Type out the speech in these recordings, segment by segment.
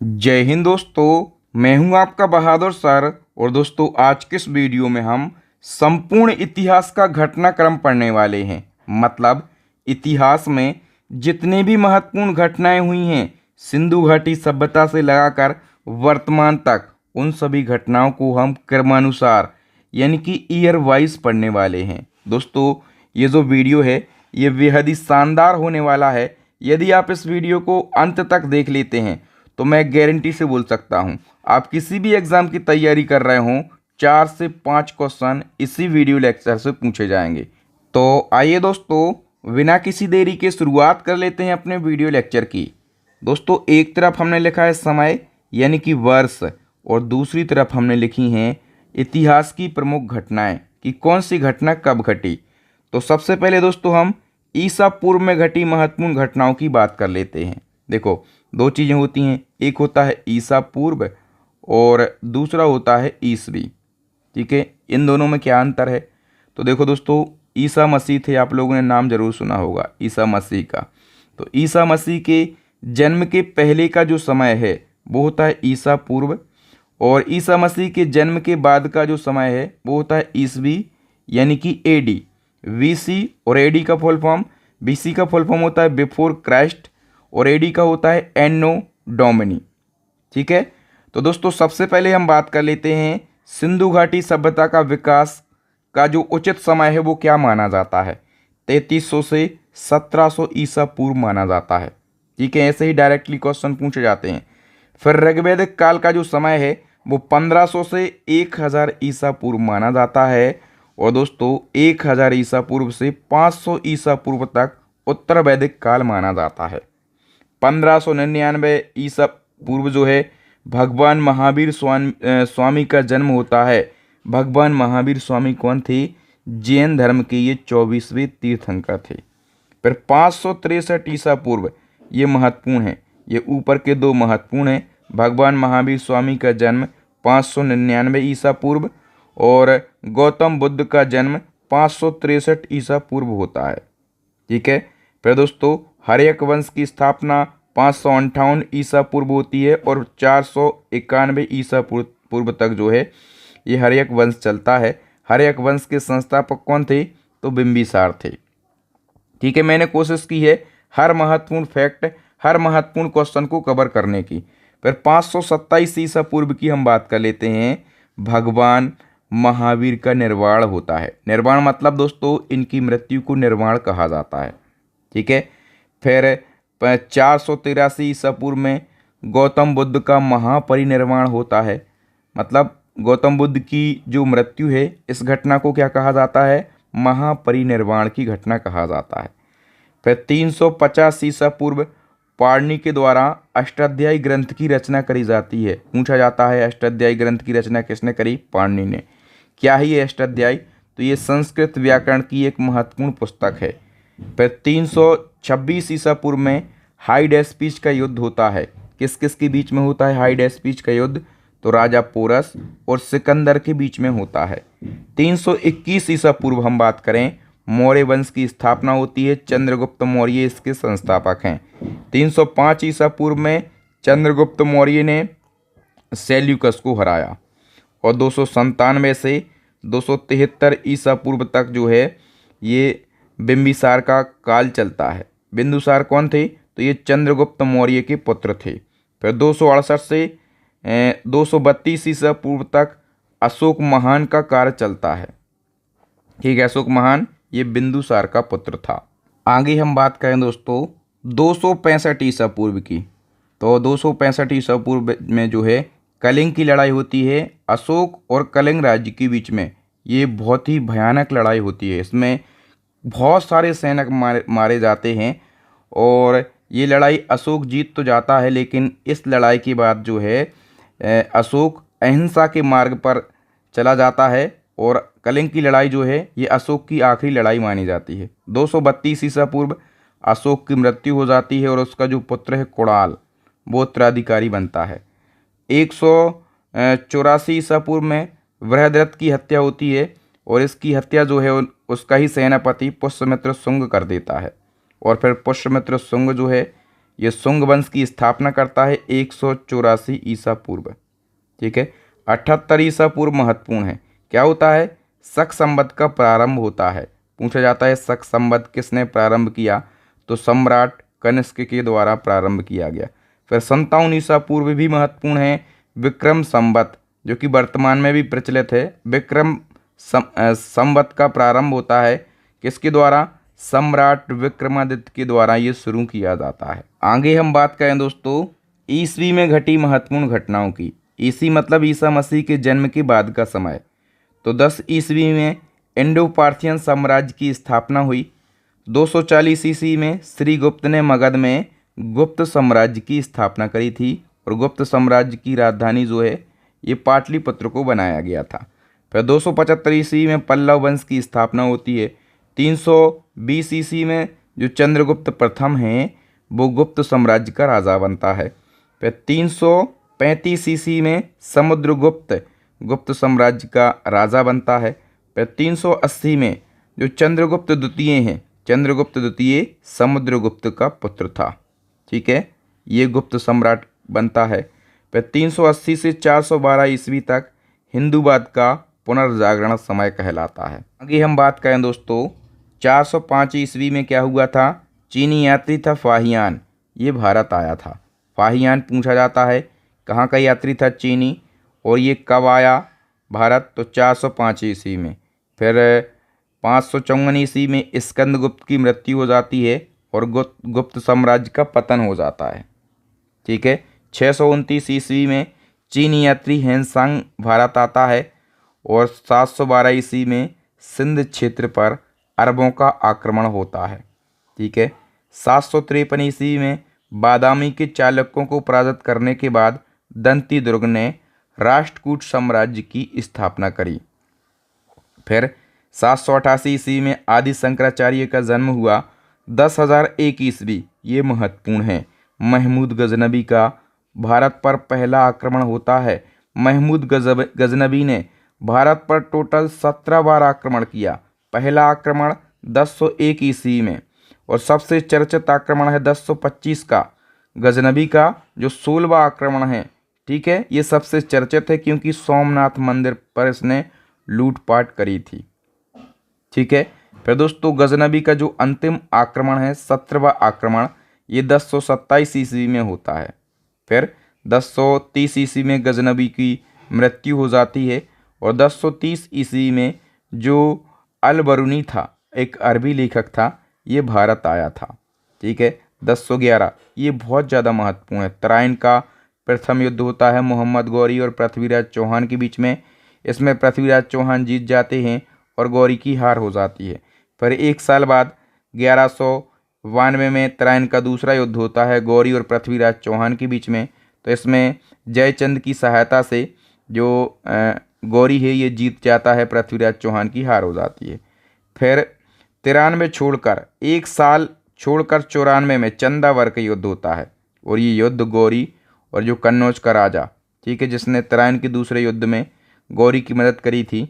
जय हिंद दोस्तों। मैं हूं आपका बहादुर सर। और दोस्तों, आज के इस वीडियो में हम संपूर्ण इतिहास का घटनाक्रम पढ़ने वाले हैं। मतलब इतिहास में जितने भी महत्वपूर्ण घटनाएं हुई हैं सिंधु घाटी सभ्यता से लगाकर वर्तमान तक, उन सभी घटनाओं को हम क्रमानुसार यानी कि ईयर वाइज पढ़ने वाले हैं। दोस्तों, ये जो वीडियो है ये बेहद ही शानदार होने वाला है। यदि आप इस वीडियो को अंत तक देख लेते हैं तो मैं गारंटी से बोल सकता हूं, आप किसी भी एग्ज़ाम की तैयारी कर रहे हों, 4 से 5 क्वेश्चन इसी वीडियो लेक्चर से पूछे जाएंगे। तो आइए दोस्तों, बिना किसी देरी के शुरुआत कर लेते हैं अपने वीडियो लेक्चर की। दोस्तों, एक तरफ हमने लिखा है समय यानी कि वर्ष, और दूसरी तरफ हमने लिखी हैं इतिहास की प्रमुख घटनाएं कि कौन सी घटना कब घटी। तो सबसे पहले दोस्तों हम ईसा पूर्व में घटी महत्वपूर्ण घटनाओं की बात कर लेते हैं। देखो, दो चीज़ें होती हैं, एक होता है ईसा पूर्व और दूसरा होता है ईसवी। ठीक है, इन दोनों में क्या अंतर है? तो देखो दोस्तों, ईसा मसीह थे, आप लोगों ने नाम जरूर सुना होगा ईसा मसीह का। तो ईसा मसीह के जन्म के पहले का जो समय है वो होता है ईसा पूर्व, और ईसा मसीह के जन्म के बाद का जो समय है वो होता है ईसवी यानी कि एडी। वीसी और एडी का फुल फॉर्म, बीसी का फुल फॉर्म होता है बिफोर क्राइस्ट और एडी का होता है एनो डोमिनी। ठीक है, तो दोस्तों सबसे पहले हम बात कर लेते हैं सिंधु घाटी सभ्यता का विकास का जो उचित समय है वो क्या माना जाता है। 3300 से 1700 ईसा पूर्व माना जाता है। ठीक है, ऐसे ही डायरेक्टली क्वेश्चन पूछे जाते हैं। फिर ऋग्वैदिक काल का जो समय है वो 1500 से 1000 ईसा पूर्व माना जाता है। और दोस्तों 1000 ईसा पूर्व से 500 ईसा पूर्व तक उत्तर वैदिक काल माना जाता है। 1599 ईसा पूर्व जो है भगवान महावीर स्वामी का जन्म होता है। भगवान महावीर स्वामी कौन थे? जैन धर्म के ये 24वें तीर्थंकर थे। फिर 563 ईसा पूर्व, ये महत्वपूर्ण है, ये ऊपर के दो महत्वपूर्ण हैं। भगवान महावीर स्वामी का जन्म 599 ईसा पूर्व और गौतम बुद्ध का जन्म 563 ईसा पूर्व होता है। ठीक है, फिर दोस्तों हर्यक वंश की स्थापना 558 ईसा पूर्व होती है और 491 ईसा पूर्व तक जो है ये हर्यक वंश चलता है। हर्यक वंश के संस्थापक कौन थे? तो बिंबिसार थे। ठीक है, मैंने कोशिश की है हर महत्वपूर्ण फैक्ट, हर महत्वपूर्ण क्वेश्चन को कवर करने की। फिर 527 ईसा पूर्व की हम बात कर लेते हैं। भगवान महावीर का निर्वाण होता है। निर्वाण मतलब दोस्तों इनकी मृत्यु को निर्वाण कहा जाता है। ठीक है, फिर 483 ईसा पूर्व में गौतम बुद्ध का महापरिनिर्वाण होता है। मतलब गौतम बुद्ध की जो मृत्यु है इस घटना को क्या कहा जाता है? महापरिनिर्वाण की घटना कहा जाता है। फिर 350 ईसा पूर्व पाणिनि के द्वारा अष्टाध्यायी ग्रंथ की रचना करी जाती है। पूछा जाता है अष्टाध्यायी ग्रंथ की रचना किसने करी? पाणिनि ने। क्या है ये अष्टाध्यायी? तो ये संस्कृत व्याकरण की एक महत्वपूर्ण पुस्तक है। फिर 326 ईसा पूर्व में हाइड स्पीच का युद्ध होता है। किस किस के बीच में होता है हाइड स्पीच का युद्ध? तो राजा पोरस और सिकंदर के बीच में होता है। 321 ईसा पूर्व हम बात करें, मौर्य वंश की स्थापना होती है। चंद्रगुप्त मौर्य इसके संस्थापक हैं। 305 ईसा पूर्व में चंद्रगुप्त मौर्य ने सेल्यूकस को हराया। और 297 से 273 ईसा पूर्व तक जो है ये बिंबिसार का काल चलता है। बिंदुसार कौन थे? तो ये चंद्रगुप्त मौर्य के पुत्र थे। फिर 268 से 232 ईसा पूर्व तक अशोक महान का कार्य चलता है। ठीक है, अशोक महान ये बिंदुसार का पुत्र था। आगे हम बात करें दोस्तों 265 ईसा पूर्व की। तो 265 ईसा पूर्व में जो है कलिंग की लड़ाई होती है अशोक और कलिंग राज्य के बीच में। ये बहुत ही भयानक लड़ाई होती है, इसमें बहुत सारे सैनिक मारे जाते हैं और ये लड़ाई अशोक जीत तो जाता है, लेकिन इस लड़ाई के बाद जो है अशोक अहिंसा के मार्ग पर चला जाता है और कलिंग की लड़ाई जो है ये अशोक की आखिरी लड़ाई मानी जाती है। 232 ईसा पूर्व अशोक की मृत्यु हो जाती है और उसका जो पुत्र है कुणाल वो उत्तराधिकारी बनता है। 184 ईसा पूर्व में बृहद्रथ की हत्या होती है और इसकी हत्या जो है उसका ही सेनापति पुष्यमित्र शुंग कर देता है। और फिर पुष्यमित्र शुंग जो है ये शुंग वंश की स्थापना करता है 184 ईसा पूर्व। ठीक है। 78 ईसा पूर्व महत्वपूर्ण है। क्या होता है? शक संवत का प्रारंभ होता है। पूछा जाता है शक संवत किसने प्रारंभ किया, तो सम्राट कनिष्क के द्वारा प्रारंभ किया गया। फिर 57 ईसा पूर्व भी महत्वपूर्ण है। विक्रम संवत, जो कि वर्तमान में भी प्रचलित है। विक्रम संवत का प्रारंभ होता है किसके द्वारा? सम्राट विक्रमादित्य के द्वारा ये शुरू किया जाता है। आगे हम बात करें दोस्तों ईसवी में घटी महत्वपूर्ण घटनाओं की। ईसी मतलब ईसा मसीह के जन्म के बाद का समय। तो 10 ईस्वी में इंडो पार्थियन साम्राज्य की स्थापना हुई। 240 ईस्वी में श्री गुप्त ने मगध में गुप्त साम्राज्य की स्थापना करी थी और गुप्त साम्राज्य की राजधानी जो है ये पाटलिपुत्र को बनाया गया था। फिर 275 ईस्वी में पल्लव वंश की स्थापना होती है। 320 ईस्वी में जो चंद्रगुप्त प्रथम हैं वो गुप्त साम्राज्य का राजा बनता है। फिर 335 ईस्वी में समुद्रगुप्त गुप्त साम्राज्य का राजा बनता है। फिर 380 में जो चंद्रगुप्त द्वितीय हैं, चंद्रगुप्त द्वितीय समुद्रगुप्त का पुत्र था। ठीक है, ये गुप्त सम्राट बनता है। फिर 380 से 412 ईस्वी तक हिंदूवाद का पुनर्जागरण समय कहलाता है। आगे हम बात करें दोस्तों 405 ईस्वी में क्या हुआ था? चीनी यात्री था फाहियान, ये भारत आया था। फाहियान पूछा जाता है कहाँ का यात्री था? चीनी। और ये कब आया भारत? तो 405 ईस्वी में। फिर 554 ईस्वी में स्कंदगुप्त की मृत्यु हो जाती है और गुप्त साम्राज्य का पतन हो जाता है। ठीक है। 629 ईस्वी में चीनी यात्री हेनसांग भारत आता है और 712 ईस्वी में सिंध क्षेत्र पर अरबों का आक्रमण होता है। ठीक है। 753 ईस्वी में बादामी के चालुक्यों को पराजित करने के बाद दंती दुर्ग ने राष्ट्रकूट साम्राज्य की स्थापना करी। फिर 788 ईस्वी में आदि शंकराचार्य का जन्म हुआ। 10,001 ईस्वी, ये महत्वपूर्ण है, महमूद गजनबी का भारत पर पहला आक्रमण होता है। महमूद गजनबी ने भारत पर टोटल 17 बार आक्रमण किया। पहला आक्रमण 1001 ईस्वी में और सबसे चर्चित आक्रमण है 1025 का। गजनबी का जो 16वां आक्रमण है, ठीक है, ये सबसे चर्चित है क्योंकि सोमनाथ मंदिर पर इसने लूटपाट करी थी। ठीक है। फिर दोस्तों गजनबी का जो अंतिम आक्रमण है 17वां आक्रमण, ये 1027 ईस्वी में होता है। फिर 1030 ईस्वी में गजनबी की मृत्यु हो जाती है और 1030 ईस्वी में जो अल बरूनी था, एक अरबी लेखक था, ये भारत आया था। ठीक है। 1011, ये बहुत ज़्यादा महत्वपूर्ण है। तराइन का प्रथम युद्ध होता है मोहम्मद गौरी और पृथ्वीराज चौहान के बीच में। इसमें पृथ्वीराज चौहान जीत जाते हैं और गौरी की हार हो जाती है। फिर एक साल बाद 1192 में तराइन का दूसरा युद्ध होता है गौरी और पृथ्वीराज चौहान के बीच में। तो इसमें जयचंद की सहायता से जो गौरी है ये जीत जाता है, पृथ्वीराज चौहान की हार हो जाती है। फिर 93 छोड़कर एक साल छोड़कर 94 में चंदावर का युद्ध होता है और ये युद्ध गौरी और जो कन्नौज का राजा, ठीक है, जिसने तराइन के दूसरे युद्ध में गौरी की मदद करी थी,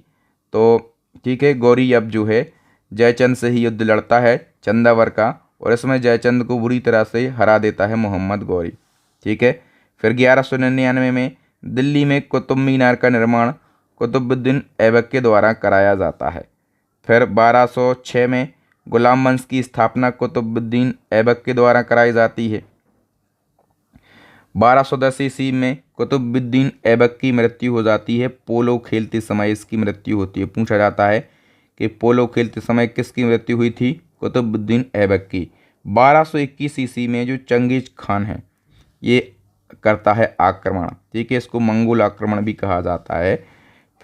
तो ठीक है, गौरी अब जो है जयचंद से ही युद्ध लड़ता है चंदावर का और इसमें जयचंद को बुरी तरह से हरा देता है मोहम्मद गौरी। ठीक है। फिर 1199 में दिल्ली में कुतुब मीनार का निर्माण कुतुबुद्दीन ऐबक के द्वारा कराया जाता है। फिर 1206 में गुलाम वंश की स्थापना कुतुबुद्दीन ऐबक के द्वारा कराई जाती है। 1210 ईस्वी में कुतुबुद्दीन ऐबक की मृत्यु हो जाती है। पोलो खेलते समय इसकी मृत्यु होती है। पूछा जाता है कि पोलो खेलते समय किसकी मृत्यु हुई थी? कुतुबुद्दीन ऐबक की। 1221 ईस्वी में जो चंगेज खान है ये करता है आक्रमण। ठीक है, इसको मंगोल आक्रमण भी कहा जाता है।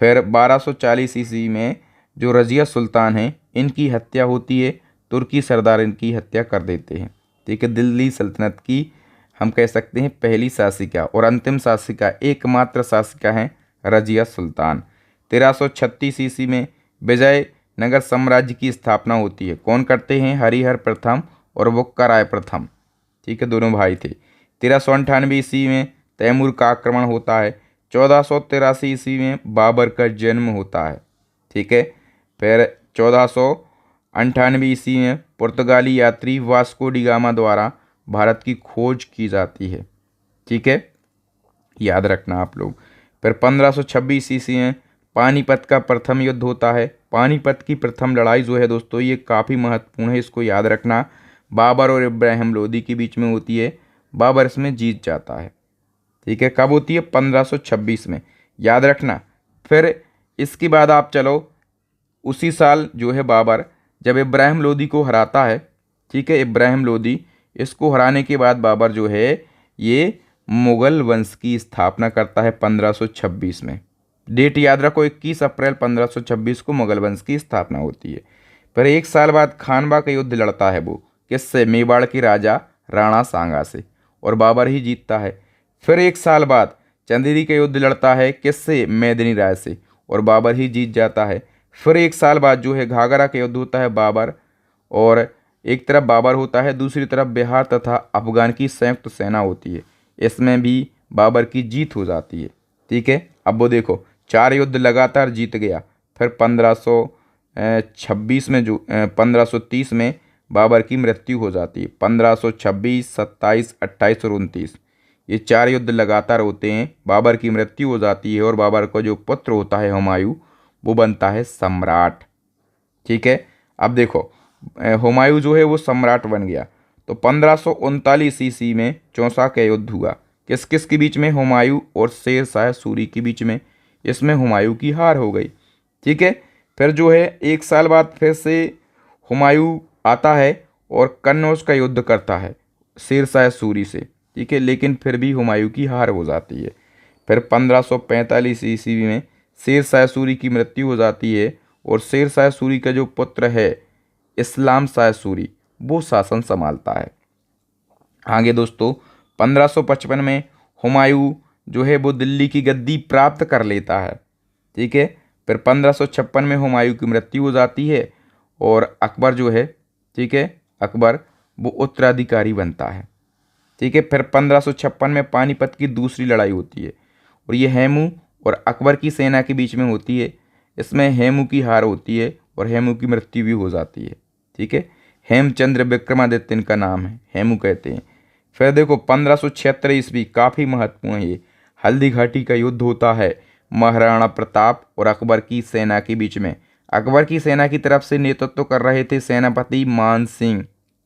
फिर 1240 ईस्वी में जो रजिया सुल्तान हैं इनकी हत्या होती है। तुर्की सरदार इनकी हत्या कर देते हैं। ठीक है, दिल्ली सल्तनत की हम कह सकते हैं पहली शासिका और अंतिम शासिका, एकमात्र शासिका हैं रजिया सुल्तान। 1336 ईस्वी में विजयनगर साम्राज्य की स्थापना होती है। कौन करते हैं? हरिहर प्रथम और बुक्का राय प्रथम। ठीक है, दोनों भाई थे। 1398 ईस्वी में तैमूर का आक्रमण होता है। 1483 ईस्वी में बाबर का जन्म होता है। ठीक है। फिर 1498 ईस्वी में पुर्तगाली यात्री वास्को डी गामा द्वारा भारत की खोज की जाती है। ठीक है, याद रखना आप लोग। फिर 1526 ईस्वी में पानीपत का प्रथम युद्ध होता है। पानीपत की प्रथम लड़ाई जो है दोस्तों ये काफ़ी महत्वपूर्ण है, इसको याद रखना। बाबर और इब्राहिम लोदी के बीच में होती है। बाबर इसमें जीत जाता है। ठीक है, कब होती है? 1526 में, याद रखना। फिर इसके बाद आप चलो, उसी साल जो है बाबर जब इब्राहिम लोदी को हराता है। ठीक है, इब्राहिम लोदी, इसको हराने के बाद बाबर जो है ये मुगल वंश की स्थापना करता है 1526 में। डेट याद रखो, 21 अप्रैल 1526 को मुगल वंश की स्थापना होती है। फिर एक साल बाद खानवा का युद्ध लड़ता है वो, किससे? मेवाड़ के राजा राणा सांगा से, और बाबर ही जीतता है। फिर एक साल बाद चंदेरी का युद्ध लड़ता है, किससे? मेदिनी राय से, और बाबर ही जीत जाता है। फिर एक साल बाद जो है घाघरा का युद्ध होता है बाबर, और एक तरफ बाबर होता है, दूसरी तरफ बिहार तथा अफगान की संयुक्त सेना होती है, इसमें भी बाबर की जीत हो जाती है। ठीक है, अब वो देखो 4 युद्ध लगातार जीत गया। फिर 1526 में जो 1530 में बाबर की मृत्यु हो जाती है। 1526, 27, 28 और 29 ये 4 युद्ध लगातार होते हैं, बाबर की मृत्यु हो जाती है, और बाबर का जो पुत्र होता है हुमायूं, वो बनता है सम्राट। ठीक है, अब देखो हुमायूं जो है वो सम्राट बन गया। तो 1539 ईस्वी में चौसा का युद्ध हुआ, किस किस के बीच में? हुमायूं और शेर शाह सूरी के बीच में। इसमें हुमायूं की हार हो गई। ठीक है, फिर जो है एक साल बाद फिर से हुमायूं आता है और कन्नौज का युद्ध करता है शेर शाह सूरी से। ठीक है, लेकिन फिर भी हुमायूं की हार हो जाती है। फिर 1545 ईस्वी में शेर शाह सूरी की मृत्यु हो जाती है, और शेर शाह सूरी का जो पुत्र है इस्लाम शाह सूरी, वो शासन संभालता है। आगे दोस्तों 1555 में हुमायूं जो है वो दिल्ली की गद्दी प्राप्त कर लेता है। ठीक है, फिर 1556 में हुमायूं की मृत्यु हो जाती है, और अकबर जो है, ठीक है, अकबर वो उत्तराधिकारी बनता है। ठीक है, फिर 1556 में पानीपत की दूसरी लड़ाई होती है, और ये हेमू और अकबर की सेना के बीच में होती है। इसमें हेमू की हार होती है और हेमू की मृत्यु भी हो जाती है। ठीक है, हेमचंद्र विक्रमादित्य इनका नाम है, हेमू कहते हैं। फिर देखो 1576 ईस्वी काफ़ी महत्वपूर्ण है, हल्दी घाटी का युद्ध होता है महाराणा प्रताप और अकबर की सेना के बीच में। अकबर की सेना की तरफ से नेतृत्व कर रहे थे सेनापति मान सिंह।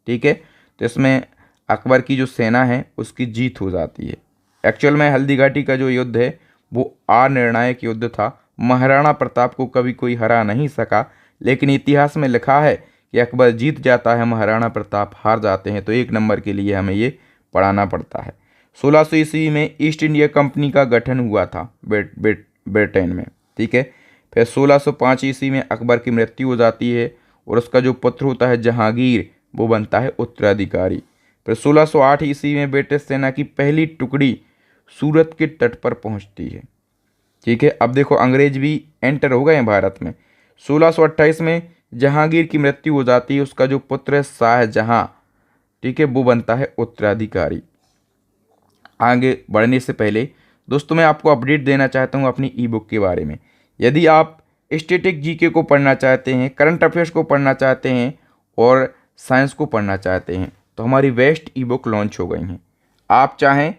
ठीक है, तो इसमें अकबर की जो सेना है उसकी जीत हो जाती है। एक्चुअल में हल्दी घाटी का जो युद्ध है वो अनिर्णायक युद्ध था। महाराणा प्रताप को कभी कोई हरा नहीं सका, लेकिन इतिहास में लिखा है कि अकबर जीत जाता है, महाराणा प्रताप हार जाते हैं। तो 1 नंबर के लिए हमें ये पढ़ाना पड़ता है। 1600 ईस्वी में ईस्ट इंडिया कंपनी का गठन हुआ था ब्रिटेन में। ठीक है, फिर 1605 ईस्वी में अकबर की मृत्यु हो जाती है, और उसका जो पुत्र होता है जहांगीर, वो बनता है उत्तराधिकारी। फिर 1608 ईस्वी में ब्रिटिश सेना की पहली टुकड़ी सूरत के तट पर पहुंचती है। ठीक है, अब देखो अंग्रेज भी एंटर हो गए हैं भारत में। 1628 में जहांगीर की मृत्यु हो जाती है, उसका जो पुत्र है शाहजहां, ठीक है, वो बनता है उत्तराधिकारी। आगे बढ़ने से पहले दोस्तों मैं आपको अपडेट देना चाहता हूँ अपनी ई बुक के बारे में। यदि आप स्टैटिक जीके को पढ़ना चाहते हैं, करंट अफेयर्स को पढ़ना चाहते हैं और साइंस को पढ़ना चाहते हैं, तो हमारी बेस्ट ई बुक लॉन्च हो गई हैं। आप चाहें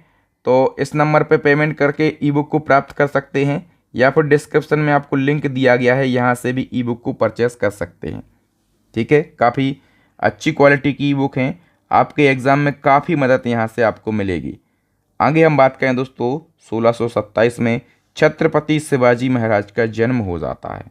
तो इस नंबर पर पेमेंट करके ई बुक को प्राप्त कर सकते हैं, या फिर डिस्क्रिप्शन में आपको लिंक दिया गया है, यहाँ से भी ई बुक को परचेस कर सकते हैं। ठीक है, काफ़ी अच्छी क्वालिटी की ई बुक हैं, आपके एग्ज़ाम में काफ़ी मदद यहाँ से आपको मिलेगी। आगे हम बात करें दोस्तों, 1627 में छत्रपति शिवाजी महाराज का जन्म हो जाता है।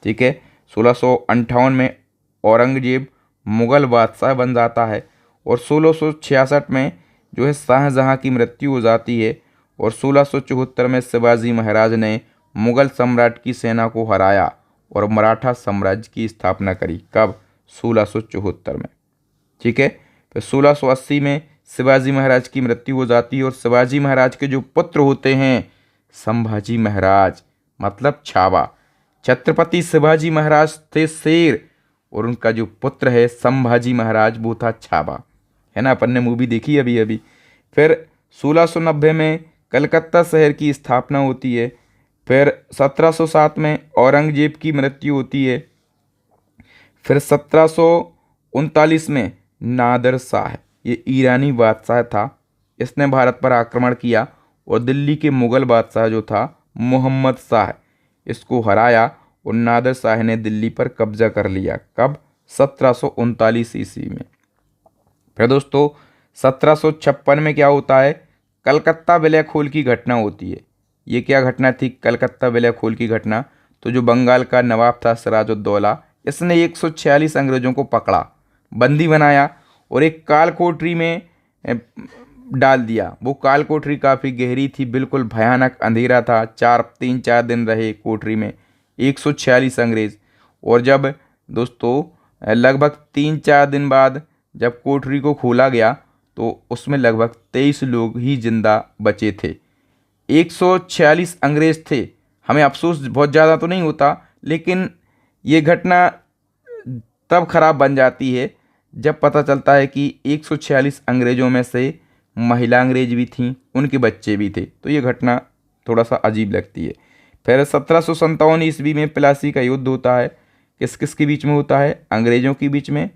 ठीक है, 1658 में औरंगजेब मुग़ल बादशाह बन जाता है, और 1666 में जो है शाहजहां की मृत्यु हो जाती है, और 1674 में शिवाजी महाराज ने मुग़ल सम्राट की सेना को हराया और मराठा साम्राज्य की स्थापना करी। कब? 1674 में। ठीक है, फिर 1680 में शिवाजी महाराज की मृत्यु हो जाती है, और शिवाजी महाराज के जो पुत्र होते हैं संभाजी महाराज, मतलब छावा। छत्रपति शिवाजी महाराज थे शेर, और उनका जो पुत्र है संभाजी महाराज वो था छावा, है ना, अपन ने मूवी देखी अभी अभी। फिर 1690 में कलकत्ता शहर की स्थापना होती है। फिर 1707 में औरंगजेब की मृत्यु होती है। फिर 1739 में नादिर शाह ये ईरानी बादशाह था। इसने भारत पर आक्रमण किया और दिल्ली के मुगल बादशाह जो था मोहम्मद शाह, इसको हराया और नादिर शाह ने दिल्ली पर कब्जा कर लिया। कब? 1739 ईस्वी में। फिर दोस्तों 1756 में क्या होता है? कलकत्ता विलय खोल की घटना होती है। ये क्या घटना थी? कलकत्ता विलय खोल की घटना। तो जो बंगाल का नवाब था सिराजुद्दौला, इसने 146 अंग्रेजों को पकड़ा, बंदी बनाया और एक काल कोठरी में डाल दिया। वो काल कोठरी काफ़ी गहरी थी, बिल्कुल भयानक अंधेरा था। 4 दिन रहे कोठरी में 146 अंग्रेज। और जब दोस्तों लगभग 3-4 दिन बाद जब कोठरी को खोला गया तो उसमें लगभग 23 लोग ही जिंदा बचे थे। 146 अंग्रेज थे। हमें अफसोस बहुत ज़्यादा तो नहीं होता, लेकिन ये घटना तब खराब बन जाती है जब पता चलता है कि 146 अंग्रेजों में से महिला अंग्रेज भी थीं, उनके बच्चे भी थे। तो ये घटना थोड़ा सा अजीब लगती है। फिर 1757 ईस्वी में प्लासी का युद्ध होता है। किस किस के बीच में होता है? अंग्रेजों के बीच में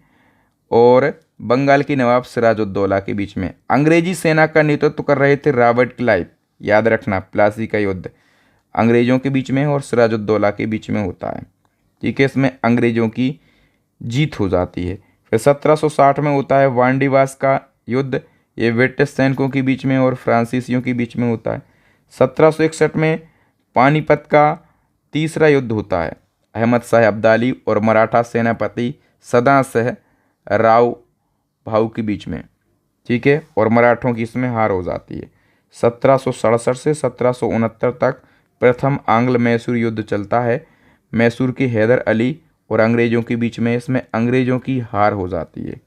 और बंगाल के नवाब सिराजुद्दौला के बीच में। अंग्रेजी सेना का नेतृत्व कर रहे थे रॉबर्ट क्लाइव। याद रखना, प्लासी का युद्ध अंग्रेजों के बीच में और सिराजुद्दौला के बीच में होता है। ठीक है, इसमें अंग्रेजों की जीत हो जाती है। फिर 1760 में होता है वांडीवास का युद्ध। ये ब्रिटिश सैनिकों के बीच में और फ्रांसीसियों के बीच में होता है। 1761 में पानीपत का तीसरा युद्ध होता है, अहमद शाह अब्दाली और मराठा सेनापति सदा सिंह राव भाऊ के बीच में। ठीक है, और मराठों की इसमें हार हो जाती है। 1767 से 1769 तक प्रथम आंग्ल मैसूर युद्ध चलता है। मैसूर के हैदर अली और अंग्रेजों के बीच में, इसमें अंग्रेजों की हार हो जाती है।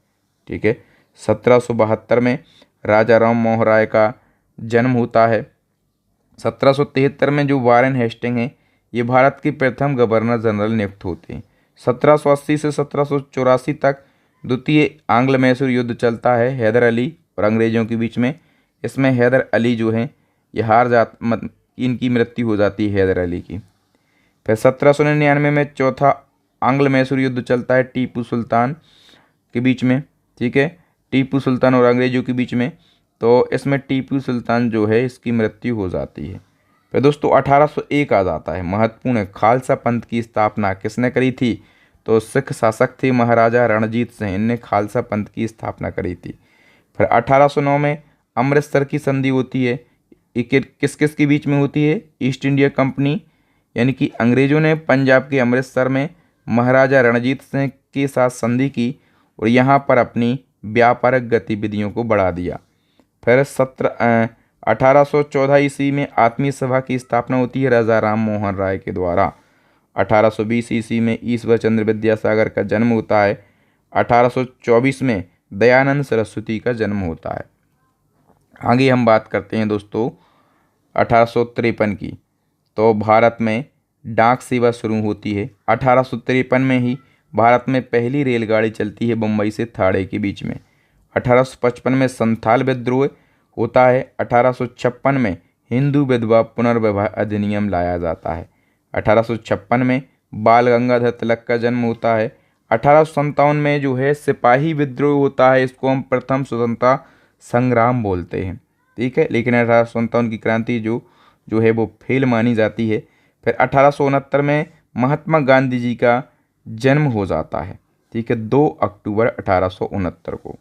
ठीक है, 1772 में राजा राम मोहन राय का जन्म होता है। 1773 में जो वारेन हेस्टिंग हैं, ये भारत के प्रथम गवर्नर जनरल नियुक्त होते हैं। 1780 से 1784 तक द्वितीय आंग्ल मैसूर युद्ध चलता है हैदर अली और अंग्रेजों के बीच में। इसमें हैदर अली जो हैं ये इनकी मृत्यु हो जाती है हैदर अली की। फिर 1799 में चौथा आंग्ल मैसूर युद्ध चलता है टीपू सुल्तान के बीच में। ठीक है, टीपू सुल्तान और अंग्रेजों के बीच में। तो इसमें टीपू सुल्तान जो है इसकी मृत्यु हो जाती है। फिर दोस्तों 1801 आ जाता है, महत्वपूर्ण है। खालसा पंथ की स्थापना किसने करी थी? तो सिख शासक थे महाराजा रणजीत सिंह, इनने खालसा पंथ की स्थापना करी थी। फिर 1809 में अमृतसर की संधि होती है। ये किस किस के बीच में होती है? ईस्ट इंडिया कंपनी यानी कि अंग्रेजों ने पंजाब के अमृतसर में महाराजा रणजीत सिंह के साथ संधि की और यहाँ पर अपनी व्यापारिक गतिविधियों को बढ़ा दिया। फिर 1814 ईस्वी में आत्मीय सभा की स्थापना होती है राजा राम मोहन राय के द्वारा। 1820 ईस्वी में ईश्वर चंद्र विद्यासागर का जन्म होता है। 1824 में दयानंद सरस्वती का जन्म होता है। आगे हम बात करते हैं दोस्तों 1853 की। तो भारत में डाक सेवा शुरू होती है। 1853 में ही भारत में पहली रेलगाड़ी चलती है मुंबई से थाड़े के बीच में। 1855 में संथाल विद्रोह होता है। 1856 में हिंदू विधवा पुनर्विवाह अधिनियम लाया जाता है। 1856 में बाल गंगाधर तिलक का जन्म होता है। 1857 में जो है सिपाही विद्रोह होता है, इसको हम प्रथम स्वतंत्रता संग्राम बोलते हैं। ठीक है, लेकिन 1857 की क्रांति जो है वो फेल मानी जाती है। फिर 1869 में महात्मा गांधी जी का जन्म हो जाता है। ठीक है, 2 अक्टूबर 1869 को।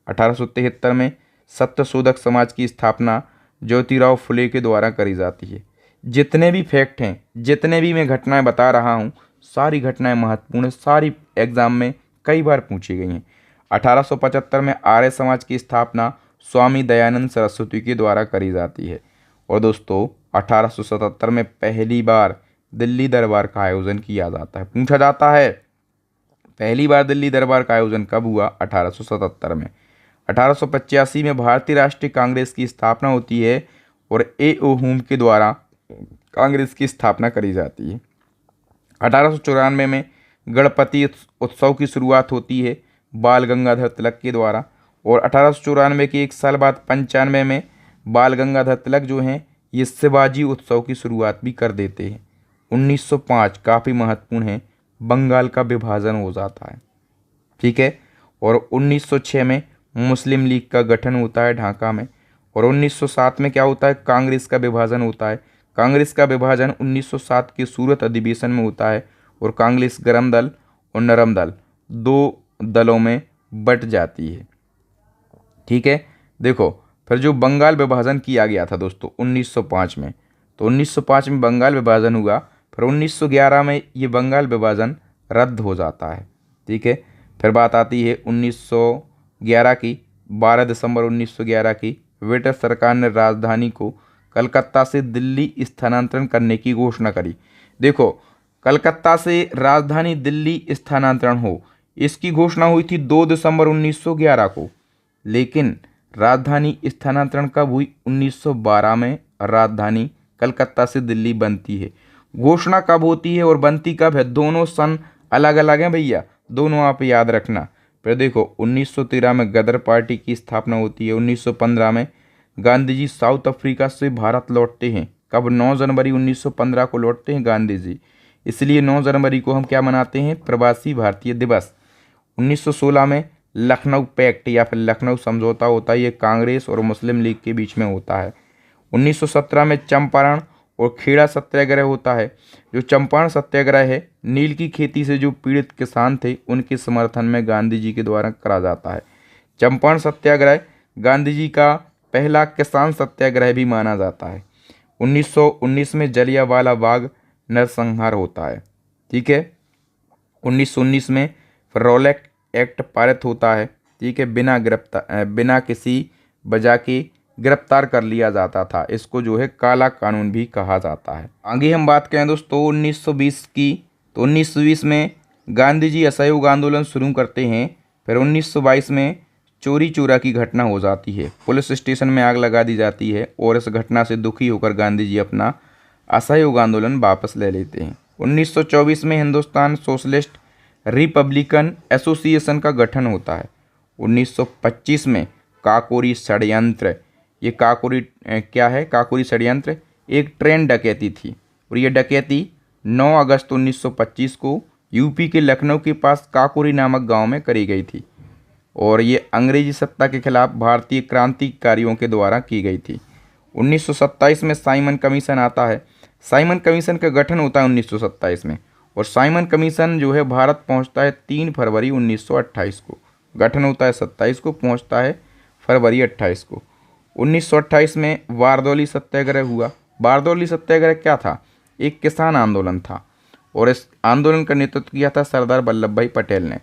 1873 में सत्यशोधक समाज की स्थापना ज्योतिराव फुले के द्वारा करी जाती है। जितने भी फैक्ट हैं, जितने भी मैं घटनाएं बता रहा हूँ, सारी घटनाएं महत्वपूर्ण है, सारी एग्जाम में कई बार पूछी गई हैं। 1875 में आर्य समाज की स्थापना स्वामी दयानंद सरस्वती के द्वारा करी जाती है। और दोस्तों 1877 में पहली बार दिल्ली दरबार का आयोजन किया जाता है। पूछा जाता है पहली बार दिल्ली दरबार का आयोजन कब हुआ? 1877 में। 1885 में भारतीय राष्ट्रीय कांग्रेस की स्थापना होती है और A.O. हुम के द्वारा कांग्रेस की स्थापना करी जाती है। 1894 में गणपति उत्सव की शुरुआत होती है बाल गंगाधर तिलक के द्वारा। और 1894 के 1 साल बाद 95 में बाल गंगाधर तिलक जो हैं ये शिवाजी उत्सव की शुरुआत भी कर देते हैं। 1905 काफ़ी महत्वपूर्ण है, बंगाल का विभाजन हो जाता है। ठीक है, और 1906 में मुस्लिम लीग का गठन होता है ढाका में। और 1907 में क्या होता है, कांग्रेस का विभाजन होता है। कांग्रेस का विभाजन 1907 के सूरत अधिवेशन में होता है और कांग्रेस गर्म दल और नरम दल दो दलों में बट जाती है। ठीक है, देखो फिर जो बंगाल विभाजन किया गया था दोस्तों 1905 में, तो 1905 में बंगाल विभाजन हुआ, फिर 1911 में ये बंगाल विभाजन रद्द हो जाता है। ठीक है, फिर बात आती है 1911 की। 12 दिसंबर 1911 की ब्रिटिश सरकार ने राजधानी को कलकत्ता से दिल्ली स्थानांतरण करने की घोषणा करी। देखो, कलकत्ता से राजधानी दिल्ली स्थानांतरण हो, इसकी घोषणा हुई थी 2 दिसंबर 1911 को, लेकिन राजधानी स्थानांतरण कब हुई, 1912 में राजधानी कलकत्ता से दिल्ली बनती है। घोषणा कब होती है और बनती कब है, दोनों सन अलग अलग हैं भैया, दोनों आप याद रखना। फिर देखो 1913 में गदर पार्टी की स्थापना होती है। 1915 में गांधी जी साउथ अफ्रीका से भारत लौटते हैं। कब, 9 जनवरी 1915 को लौटते हैं गांधी जी, इसलिए 9 जनवरी को हम क्या मनाते हैं, प्रवासी भारतीय दिवस। 1916 में लखनऊ पैक्ट या फिर लखनऊ समझौता होता है, ये कांग्रेस और मुस्लिम लीग के बीच में होता है। 1917 में चंपारण और खेड़ा सत्याग्रह होता है। जो चंपारण सत्याग्रह है, नील की खेती से जो पीड़ित किसान थे उनके समर्थन में गांधी जी के द्वारा करा जाता है। चंपारण सत्याग्रह गांधी जी का पहला किसान सत्याग्रह भी माना जाता है। 1919 में जलियांवाला बाग नरसंहार होता है। ठीक है, 1919 में रॉलेट एक्ट पारित होता है। ठीक है, बिना किसी वजह के गिरफ्तार कर लिया जाता था, इसको जो है काला कानून भी कहा जाता है। आगे हम बात करें दोस्तों 1920 की, तो 1920 में गांधी जी असहयोग आंदोलन शुरू करते हैं। फिर 1922 में चोरी चोरा की घटना हो जाती है, पुलिस स्टेशन में आग लगा दी जाती है और इस घटना से दुखी होकर गांधी जी अपना असहयोग आंदोलन वापस ले लेते हैं। 1924 में हिंदुस्तान सोशलिस्ट रिपब्लिकन एसोसिएशन का गठन होता है। 1925 में काकोरी षड्यंत्र, ये काकोरी क्या है, काकोरी षड्यंत्र एक ट्रेन डकैती थी और ये डकैती 9 अगस्त 1925 को यूपी के लखनऊ के पास काकोरी नामक गांव में करी गई थी और ये अंग्रेजी सत्ता के खिलाफ भारतीय क्रांतिकारियों के द्वारा की गई थी। 1927 में साइमन कमीशन आता है। साइमन कमीशन का गठन होता है 1927 में और साइमन कमीशन जो है भारत पहुंचता है 3 फरवरी 1928 को। गठन होता है 27 को, पहुंचता है फरवरी 28 को। 1928 में बारदौली सत्याग्रह हुआ। बारदौली सत्याग्रह क्या था, एक किसान आंदोलन था और इस आंदोलन का नेतृत्व किया था सरदार वल्लभ भाई पटेल ने।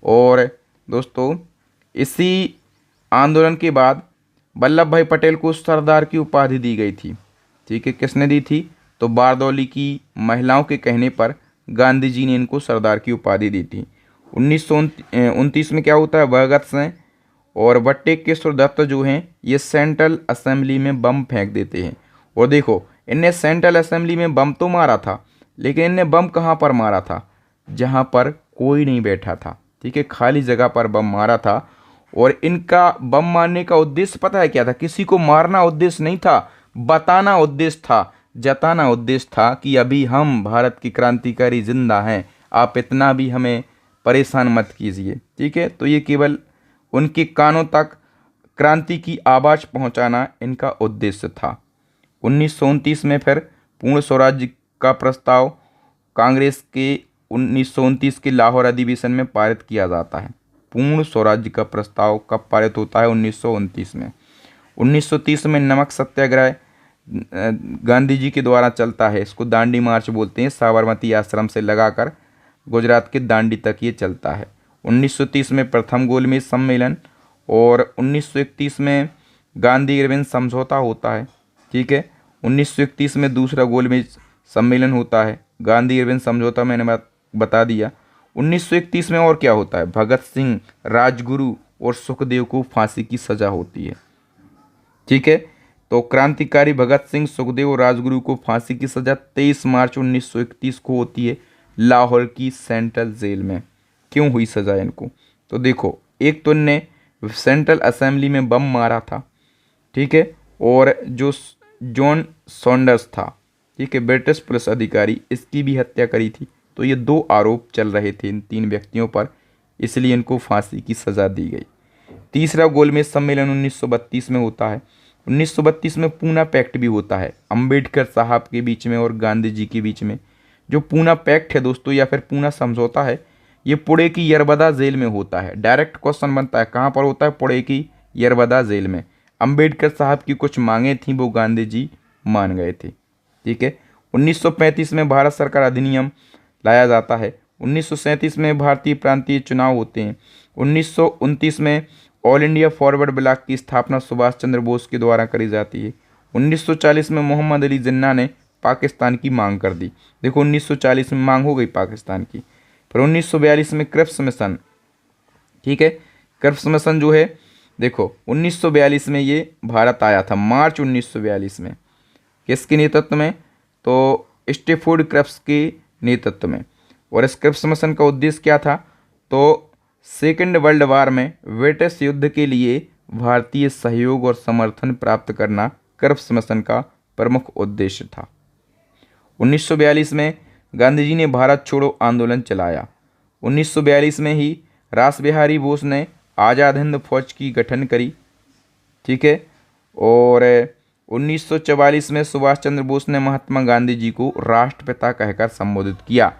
और दोस्तों इसी आंदोलन के बाद वल्लभ भाई पटेल को सरदार की उपाधि दी गई थी। ठीक है, किसने दी थी, तो बारदौली की महिलाओं के कहने पर गांधी जी ने इनको सरदार की उपाधि दी थी। 1929 में क्या होता है, भगत सिंह और बटुकेश्वर दत्त जो हैं ये सेंट्रल असेंबली में बम फेंक देते हैं। और देखो, इनने सेंट्रल असेंबली में बम तो मारा था, लेकिन इनने बम कहाँ पर मारा था, जहाँ पर कोई नहीं बैठा था। ठीक है, खाली जगह पर बम मारा था और इनका बम मारने का उद्देश्य पता है क्या था, किसी को मारना उद्देश्य नहीं था, बताना उद्देश्य था, जताना उद्देश्य था कि अभी हम भारत की क्रांतिकारी जिंदा हैं, आप इतना भी हमें परेशान मत कीजिए। ठीक है, तो ये केवल उनके कानों तक क्रांति की आवाज़ पहुंचाना इनका उद्देश्य था। 1929 में फिर पूर्ण स्वराज्य का प्रस्ताव कांग्रेस के 1929 के लाहौर अधिवेशन में पारित किया जाता है। पूर्ण स्वराज्य का प्रस्ताव कब पारित होता है, 1929 में। 1930 में नमक सत्याग्रह गांधी जी के द्वारा चलता है, इसको दांडी मार्च बोलते हैं, साबरमती आश्रम से लगाकर गुजरात के दांडी तक ये चलता है। 1930 में प्रथम गोलमेज सम्मेलन और 1931 में गांधी इरविन समझौता होता है। ठीक है, 1931 में दूसरा गोलमेज सम्मेलन होता है। गांधी इरविन समझौता मैंने बता दिया। 1931 में और क्या होता है, भगत सिंह, राजगुरु और सुखदेव को फांसी की सजा होती है। ठीक है, तो क्रांतिकारी भगत सिंह, सुखदेव और राजगुरु को फांसी की सजा 23 मार्च 1931 को होती है लाहौर की सेंट्रल जेल में। क्यों हुई सजा इनको, तो देखो, एक तो इनने सेंट्रल असेंबली में बम मारा था। ठीक है, और जो जॉन सॉन्डर्स था, ठीक है, ब्रिटिश पुलिस अधिकारी, इसकी भी हत्या करी थी। तो ये 2 आरोप चल रहे थे इन 3 व्यक्तियों पर, इसलिए इनको फांसी की सज़ा दी गई। तीसरा गोलमेज सम्मेलन 1932 में होता है। 1932 में पूना पैक्ट भी होता है अंबेडकर साहब के बीच में और गांधी जी के बीच में। जो पूना पैक्ट है दोस्तों या फिर पूना समझौता है, ये पुणे की यरबदा जेल में होता है। डायरेक्ट क्वेश्चन बनता है कहाँ पर होता है, पुणे की यरबदा जेल में। अंबेडकर साहब की कुछ मांगे थी, वो गांधी जी मान गए थे। ठीक है। 1935 में भारत सरकार अधिनियम लाया जाता है। 1937 में भारतीय प्रांतीय चुनाव होते हैं। 1929 में ऑल इंडिया फॉरवर्ड ब्लॉक की स्थापना सुभाष चंद्र बोस के द्वारा करी जाती है। 1940 में मोहम्मद अली जिन्ना ने पाकिस्तान की मांग कर दी। देखो 1940 में मांग हो गई पाकिस्तान की। फिर 1942 में क्रिप्स मिशन, ठीक है, क्रिप्स मिशन जो है देखो 1942 में ये भारत आया था, मार्च 1942 में। किसके नेतृत्व में, तो स्टैफोर्ड क्रिप्स के नेतृत्व में। और इस क्रिप्स मिशन का उद्देश्य क्या था, तो सेकेंड वर्ल्ड वार में ब्रिटिश युद्ध के लिए भारतीय सहयोग और समर्थन प्राप्त करना क्रिप्स मिशन का प्रमुख उद्देश्य था। 1942 में गांधी जी ने भारत छोड़ो आंदोलन चलाया। 1942 में ही रास बिहारी बोस ने आज़ाद हिंद फौज की गठन करी। ठीक है। और 1944 में सुभाष चंद्र बोस ने महात्मा गांधी जी को राष्ट्रपिता कहकर संबोधित किया।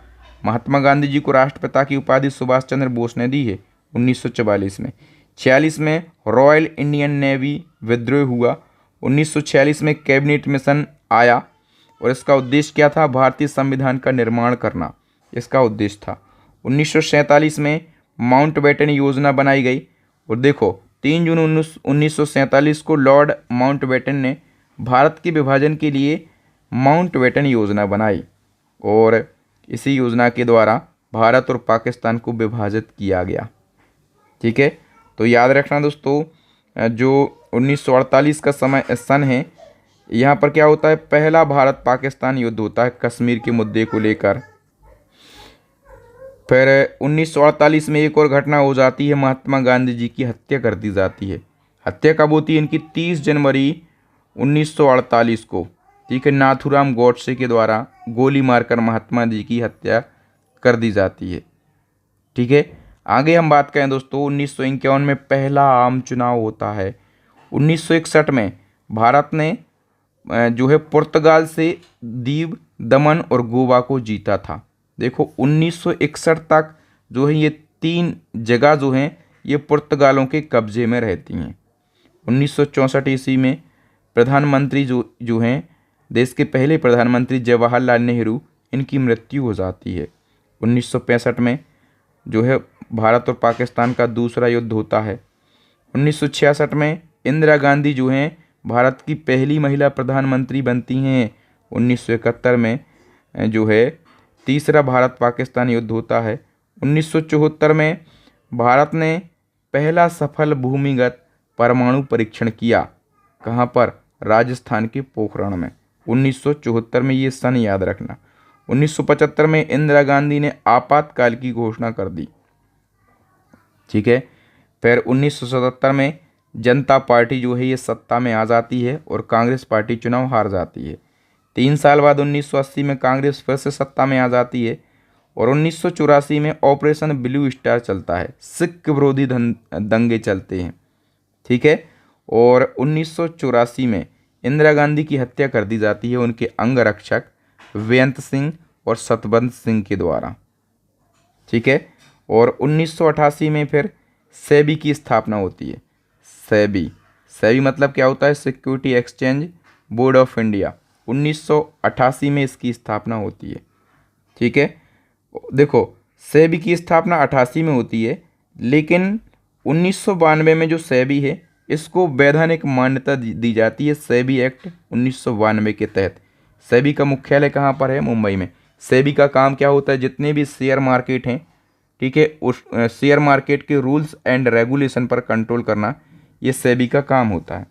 महात्मा गांधी जी को राष्ट्रपिता की उपाधि सुभाष चंद्र बोस ने दी है 1944 में। 46 में रॉयल इंडियन नेवी विद्रोह हुआ। 1946 में कैबिनेट मिशन आया और इसका उद्देश्य क्या था, भारतीय संविधान का निर्माण करना इसका उद्देश्य था। 1947 में माउंटबेटन योजना बनाई गई। और देखो 3 जून 1947 को लॉर्ड माउंटबेटन ने भारत के विभाजन के लिए माउंटबेटन योजना बनाई और इसी योजना के द्वारा भारत और पाकिस्तान को विभाजित किया गया। ठीक है। तो याद रखना दोस्तों, जो 1948 का सन है, यहाँ पर क्या होता है, पहला भारत पाकिस्तान युद्ध होता है कश्मीर के मुद्दे को लेकर। फिर 1948 में एक और घटना हो जाती है, महात्मा गांधी जी की हत्या कर दी जाती है। हत्या कब होती है इनकी, 30 जनवरी 1948 को। ठीक है। नाथूराम गॉडसे के द्वारा गोली मारकर महात्मा जी की हत्या कर दी जाती है। ठीक है। आगे हम बात करें दोस्तों, 1951 में पहला आम चुनाव होता है। 1961 में भारत ने जो है पुर्तगाल से दीव, दमन और गोवा को जीता था। देखो 1961 तक जो है ये 3 जगह जो हैं ये पुर्तगालों के कब्जे में रहती हैं। 1964 ईस्वी में प्रधानमंत्री जो हैं देश के पहले प्रधानमंत्री जवाहरलाल नेहरू, इनकी मृत्यु हो जाती है। 1965 में जो है भारत और पाकिस्तान का दूसरा युद्ध होता है। 1966 में इंदिरा गांधी जो हैं भारत की पहली महिला प्रधानमंत्री बनती हैं। 1971 में जो है तीसरा भारत पाकिस्तान युद्ध होता है। 1974 में भारत ने पहला सफल भूमिगत परमाणु परीक्षण किया। कहाँ पर, राजस्थान के पोखरण में। 1974 में, ये सन याद रखना। 1975 में इंदिरा गांधी ने आपातकाल की घोषणा कर दी। ठीक है। फिर 1977 में जनता पार्टी जो है ये सत्ता में आ जाती है और कांग्रेस पार्टी चुनाव हार जाती है। 3 साल बाद 1980 में कांग्रेस फिर से सत्ता में आ जाती है और 1984 में ऑपरेशन ब्लू स्टार चलता है, सिख विरोधी दंगे चलते हैं। ठीक है। और 1984 में इंदिरा गांधी की हत्या कर दी जाती है उनके अंगरक्षक बेअंत सिंह और सतवंत सिंह के द्वारा। ठीक है। और 1988 में फिर सेबी की स्थापना होती है। सेबी मतलब क्या होता है, security exchange board of India. 1988 में इसकी स्थापना होती है। ठीक है। देखो सेबी की स्थापना 88 में होती है, लेकिन 1992 में जो सेबी है इसको वैधानिक मान्यता दी जाती है सेबी एक्ट 1992 के तहत। सेबी का मुख्यालय कहाँ पर है, मुंबई में। सेबी का काम क्या होता है, जितने भी शेयर मार्केट हैं, ठीक है, उस शेयर मार्केट के रूल्स एंड रेगुलेशन पर कंट्रोल करना, ये सेबी का काम होता है।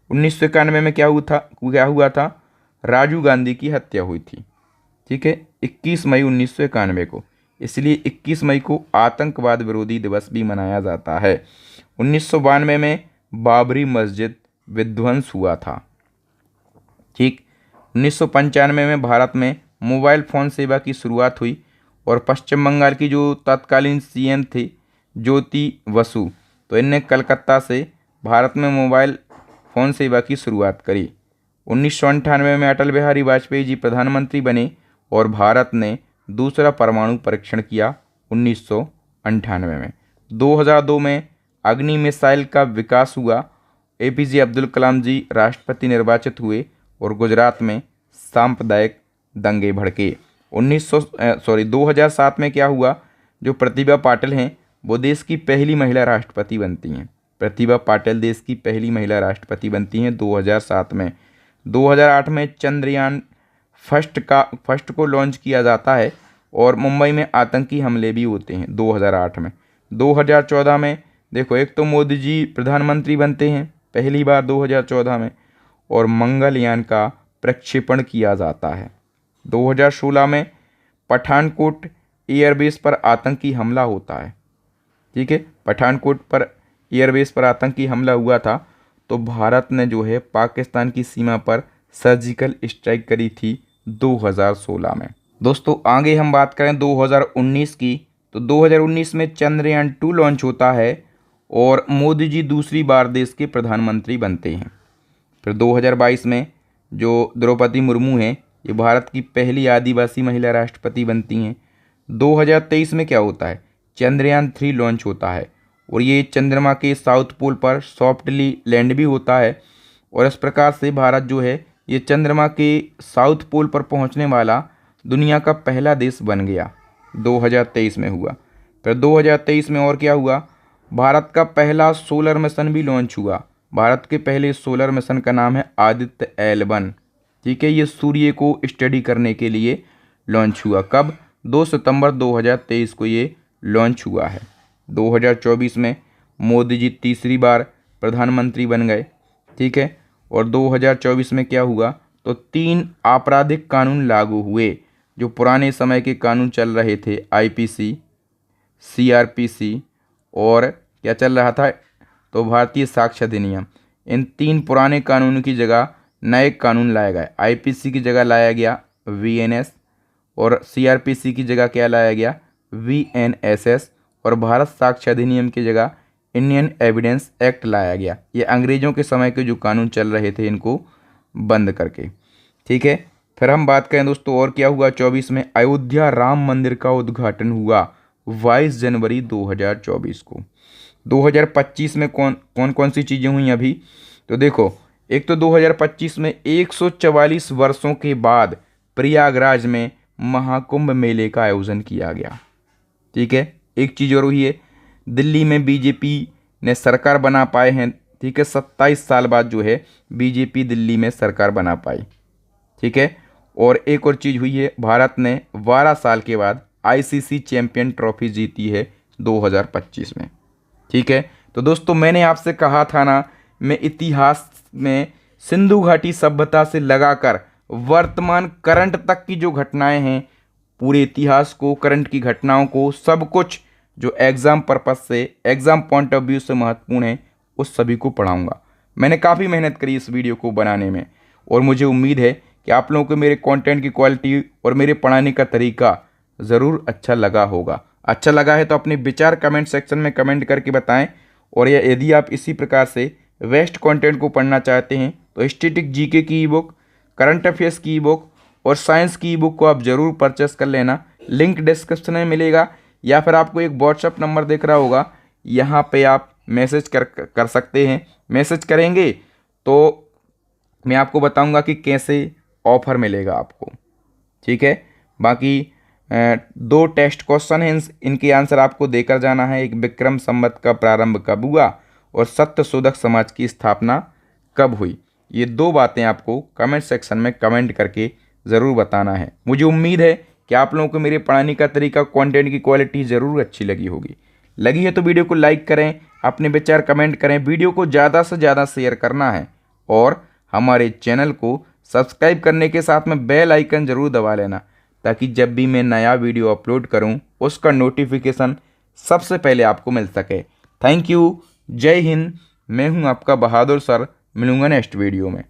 1991 में क्या हुआ था, राजीव गांधी की हत्या हुई थी। ठीक है, 21 मई 1991 को, इसलिए 21 मई को आतंकवाद विरोधी दिवस भी मनाया जाता है। 1992 में बाबरी मस्जिद विध्वंस हुआ था। ठीक। 1995 में भारत में मोबाइल फ़ोन सेवा की शुरुआत हुई और पश्चिम बंगाल की जो तत्कालीन सीएम थी ज्योति बसु, तो इनने कलकत्ता से भारत में मोबाइल फ़ोन सेवा की शुरुआत करी। 1998 में अटल बिहारी वाजपेयी जी प्रधानमंत्री बने और भारत ने दूसरा परमाणु परीक्षण किया 1998 में। 2002 में अग्नि मिसाइल का विकास हुआ। एपीजे अब्दुल कलाम जी राष्ट्रपति निर्वाचित हुए और गुजरात में सांप्रदायिक दंगे भड़के। 2007 में क्या हुआ, जो प्रतिभा पाटिल हैं वो देश की पहली महिला राष्ट्रपति बनती हैं। प्रतिभा पाटिल देश की पहली महिला राष्ट्रपति बनती हैं 2007 में। 2008 में चंद्रयान फर्स्ट को लॉन्च किया जाता है और मुंबई में आतंकी हमले भी होते हैं 2008 में। 2014 में देखो, एक तो मोदी जी प्रधानमंत्री बनते हैं पहली बार 2014 में, और मंगलयान का प्रक्षेपण किया जाता है। 2016 में पठानकोट एयरबेस पर आतंकी हमला होता है। ठीक है, पठानकोट पर एयरबेस पर आतंकी हमला हुआ था, तो भारत ने जो है पाकिस्तान की सीमा पर सर्जिकल स्ट्राइक करी थी 2016 में। दोस्तों आगे हम बात करें 2019 की, तो 2019 में चंद्रयान 2 लॉन्च होता है और मोदी जी दूसरी बार देश के प्रधानमंत्री बनते हैं। फिर 2022 में जो द्रौपदी मुर्मू हैं ये भारत की पहली आदिवासी महिला राष्ट्रपति बनती हैं। 2023 में क्या होता है, चंद्रयान 3 लॉन्च होता है और ये चंद्रमा के साउथ पोल पर सॉफ्टली लैंड भी होता है, और इस प्रकार से भारत जो है ये चंद्रमा के साउथ पोल पर पहुंचने वाला दुनिया का पहला देश बन गया। 2023 में हुआ। फिर 2023 में और क्या हुआ, भारत का पहला सोलर मिशन भी लॉन्च हुआ। भारत के पहले सोलर मिशन का नाम है आदित्य L1। ठीक है, ये सूर्य को स्टडी करने के लिए लॉन्च हुआ। कब, 2 सितंबर 2023 को ये लॉन्च हुआ है। 2024 में मोदी जी तीसरी बार प्रधानमंत्री बन गए। ठीक है, और 2024 में क्या हुआ, तो 3 आपराधिक कानून लागू हुए। जो पुराने समय के कानून चल रहे थे, IPC, CRPC और क्या चल रहा था, तो भारतीय साक्ष्य अधिनियम, इन 3 पुराने कानूनों की जगह नए कानून लाए गए। IPC की जगह लाया गया VNS और CRPC की जगह क्या लाया गया, VNSS, और भारत साक्ष्य अधिनियम की जगह इंडियन एविडेंस एक्ट लाया गया। ये अंग्रेजों के समय के जो कानून चल रहे थे इनको बंद करके। ठीक है, फिर हम बात करें दोस्तों और क्या हुआ 24 में, अयोध्या राम मंदिर का उद्घाटन हुआ 22 जनवरी 2024 को। 2025 में कौन सी चीज़ें हुई अभी, तो देखो, एक तो 2025 में 144 वर्षों के बाद प्रयागराज में महाकुंभ मेले का आयोजन किया गया। ठीक है, एक चीज़ और हुई है, दिल्ली में बीजेपी ने सरकार बना पाए हैं। ठीक है, 27 साल बाद जो है बीजेपी दिल्ली में सरकार बना पाई। ठीक है, और एक और चीज़ हुई है, भारत ने 12 साल के बाद ICC चैंपियन ट्रॉफी जीती है 2025 में। ठीक है, तो दोस्तों मैंने आपसे कहा था ना, मैं इतिहास में सिंधु घाटी सभ्यता से लगाकर वर्तमान करंट तक की जो घटनाएं हैं, पूरे इतिहास को, करंट की घटनाओं को, सब कुछ जो एग्ज़ाम पर्पस से, एग्ज़ाम पॉइंट ऑफ व्यू से महत्वपूर्ण है, उस सभी को पढ़ाऊंगा। मैंने काफ़ी मेहनत करी इस वीडियो को बनाने में और मुझे उम्मीद है कि आप लोगों को मेरे कंटेंट की क्वालिटी और मेरे पढ़ाने का तरीका ज़रूर अच्छा लगा होगा। अच्छा लगा है तो अपने विचार कमेंट सेक्शन में कमेंट करके बताएं, और यदि आप इसी प्रकार से वेस्ट कंटेंट को पढ़ना चाहते हैं तो स्टैटिक जीके की ई बुक, करंट अफेयर्स की ई बुक और साइंस की ई बुक को आप ज़रूर परचेस कर लेना। लिंक डिस्क्रिप्शन में मिलेगा, या फिर आपको एक व्हाट्सएप नंबर दिख रहा होगा, यहाँ पे आप मैसेज कर सकते हैं। मैसेज करेंगे तो मैं आपको बताऊंगा कि कैसे ऑफ़र मिलेगा आपको। ठीक है, बाकी 2 टेस्ट क्वेश्चन हैं, इनके आंसर आपको देकर जाना है। एक, विक्रम संवत का प्रारंभ कब हुआ, और सत्यशोधक समाज की स्थापना कब हुई। ये 2 बातें आपको कमेंट सेक्शन में कमेंट करके ज़रूर बताना है। मुझे उम्मीद है कि आप लोगों को मेरे पढ़ाने का तरीका, कंटेंट की क्वालिटी ज़रूर अच्छी लगी होगी। लगी है तो वीडियो को लाइक करें, अपने विचार कमेंट करें, वीडियो को ज़्यादा से ज़्यादा शेयर करना है, और हमारे चैनल को सब्सक्राइब करने के साथ में बेल आइकन ज़रूर दबा लेना, ताकि जब भी मैं नया वीडियो अपलोड करूं उसका नोटिफिकेशन सबसे पहले आपको मिल सके। थैंक यू, जय हिंद। मैं हूं आपका बहादुर सर, मिलूंगा नेक्स्ट वीडियो में।